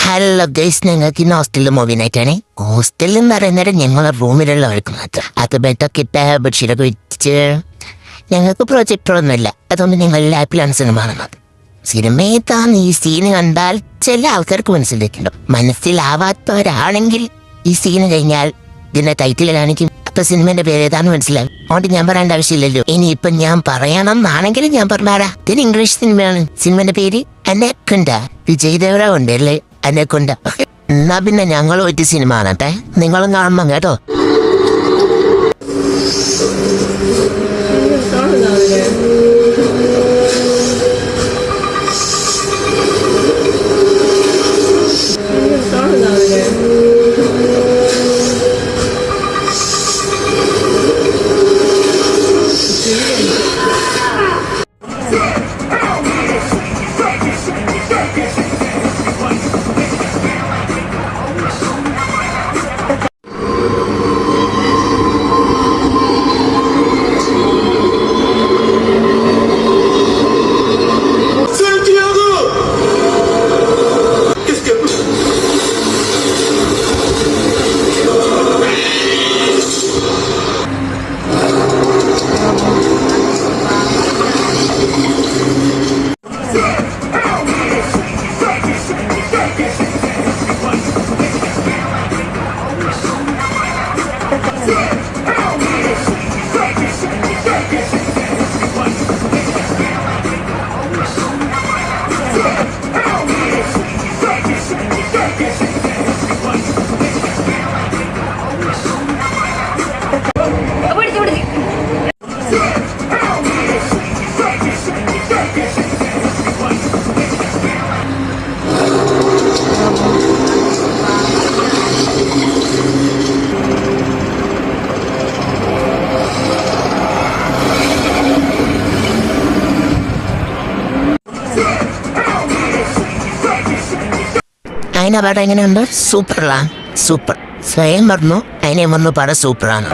Hello guys, ഞങ്ങൾക്ക് ഇന്ന് ഹോസ്റ്റലിൽ മൂവി നൈറ്റാണ്. ഹോസ്റ്റലിൽ എന്ന് പറയുന്നത് ഞങ്ങളെ റൂമിലുള്ളവർക്ക് മാത്രം. അത് ബെഡൊക്കെ ഇട്ട ബെഡ്ഷീറ്റൊക്കെ വെച്ച് ഞങ്ങൾക്ക് പ്രൊജക്ടറൊന്നുമില്ല. അതുകൊണ്ട് ഞങ്ങൾ ലാപ്പിലാണ് സിനിമ കാണുന്നത്. സിനിമയത്താന്ന് ഈ സീന് കണ്ടാൽ ചില ആൾക്കാർക്ക് മനസ്സിലാക്കിയിട്ടുണ്ടോ. മനസ്സിലാവാത്തവരാണെങ്കിൽ ഈ സീന് കഴിഞ്ഞാൽ ഇതിന്റെ ടൈറ്റിലാണെങ്കിൽ അപ്പൊ സിനിമന്റെ പേര് ഏതാന്ന് മനസ്സിലാവും. അതുകൊണ്ട് ഞാൻ പറയേണ്ട ആവശ്യമില്ലല്ലോ. ഇനിയിപ്പൊ ഞാൻ പറയണമെന്നാണെങ്കിലും ഞാൻ പറഞ്ഞാടാ, ഇതൊരു ഇംഗ്ലീഷ് സിനിമയാണ്. സിനിമന്റെ പേര് അനക്കൊണ്ട. വിജയ് ദേവര ഉണ്ടല്ലേ അനക്കൊണ്ട. എന്നാ പിന്നെ ഞങ്ങൾ ഒരു സിനിമ കാണട്ടെ, നിങ്ങളും കാണുമ്പോ കേട്ടോ. അതിനെ പാട്ട് എങ്ങനെയുണ്ട്? സൂപ്പറാണ്, സൂപ്പർ. സ്വയം പറഞ്ഞു അതിനെ പറഞ്ഞു പാട സൂപ്പറാണ്.